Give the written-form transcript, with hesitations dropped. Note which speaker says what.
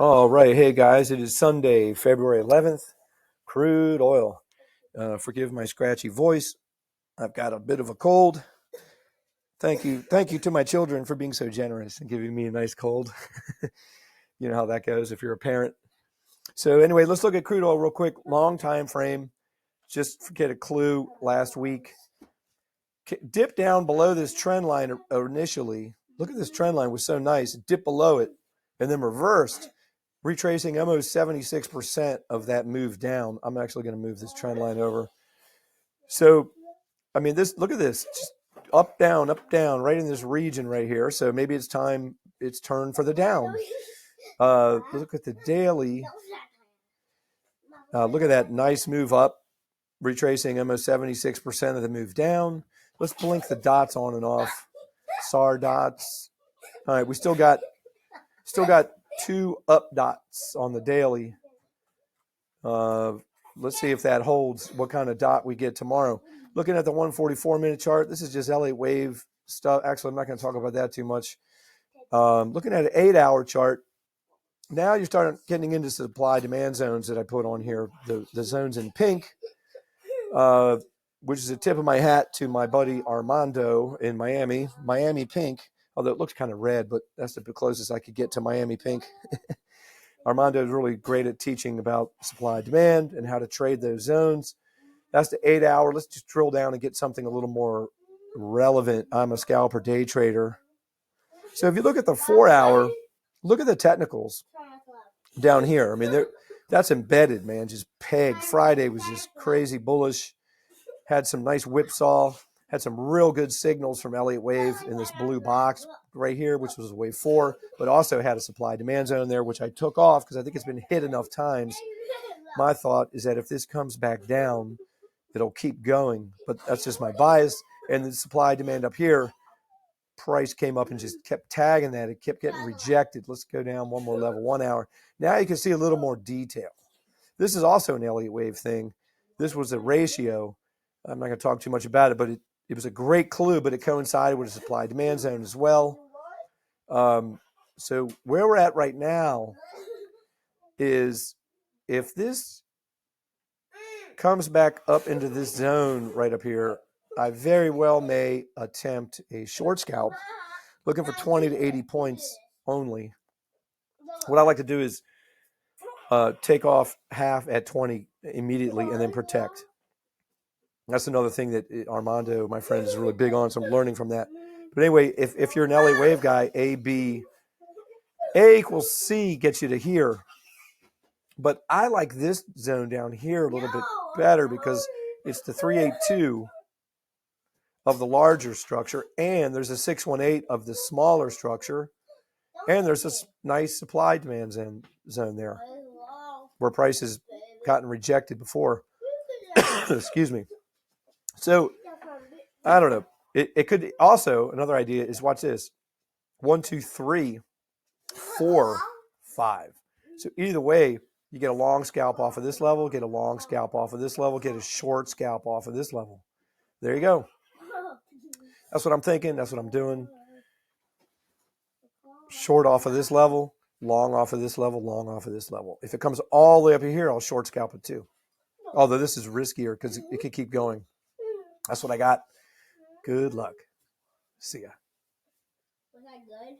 Speaker 1: All right. Hey, guys. It is Sunday, February 11th. Crude oil. Forgive my scratchy voice. I've got a bit of a cold. Thank you. Thank you to my children for being so generous and giving me a nice cold. You know how that goes if you're a parent. So, anyway, let's look at crude oil real quick. Long time frame. Just to get a clue last week. Dipped down below this trend line initially. Look at this trend line was so nice. It dipped below it and then reversed, retracing almost 76% of that move down. I'm actually going to move this trend line over. So, I mean, look at this, just up, down, right in this region right here. So maybe it's time it's turn for the down. Look at the daily. Look at that nice move up, retracing almost 76% of the move down. Let's blink the dots on and off. SAR dots. All right, we still got two up dots on the daily. Let's see if that holds, what kind of dot we get tomorrow. Looking at the 144-minute chart, this is just Elliott wave stuff. Actually, I'm not going to talk about that too much. Looking at an 8-hour chart, now you're starting getting into supply-demand zones that I put on here, the zones in pink, which is a tip of my hat to my buddy Armando in Miami. Miami pink, although it looks kind of red, but that's the closest I could get to Miami pink. Armando is really great at teaching about supply demand and how to trade those zones. That's the 8-hour. Let's just drill down and get something a little more relevant. I'm a scalper day trader. So if you look at the 4-hour, look at the technicals down here. I mean, that's embedded, man. Just pegged. Friday was just crazy bullish. Had some nice whipsaw. Had some real good signals from Elliott Wave in this blue box right here, which was wave 4, but also had a supply demand zone there, which I took off because I think it's been hit enough times. My thought is that if this comes back down, it'll keep going, but that's just my bias. And the supply demand up here, price came up and just kept tagging that. It kept getting rejected. Let's go down one more level, 1 hour. Now you can see a little more detail. This is also an Elliott Wave thing. This was a ratio. I'm not going to talk too much about it, but it was a great clue, but it coincided with a supply demand zone as well. So where we're at right now is if this comes back up into this zone right up here, I very well may attempt a short scalp, looking for 20 to 80 points only. What I like to do is take off half at 20 immediately and then protect. That's another thing that Armando, my friend, is really big on, so I'm learning from that. But anyway, if you're an LA Wave guy, A equals C gets you to here. But I like this zone down here a little bit better because it's the 382 of the larger structure, and there's a 618 of the smaller structure, and there's this nice supply-demand zone there where price has gotten rejected before. Excuse me. So, I don't know. It could also, another idea is, watch this. 1, 2, 3, 4, 5. So either way, you get a long scalp off of this level, get a long scalp off of this level, get a short scalp off of this level. There you go. That's what I'm thinking. That's what I'm doing. Short off of this level, long off of this level, long off of this level. If it comes all the way up here, I'll short scalp it too. Although this is riskier because it could keep going. That's what I got. Good luck. See ya. Was that good?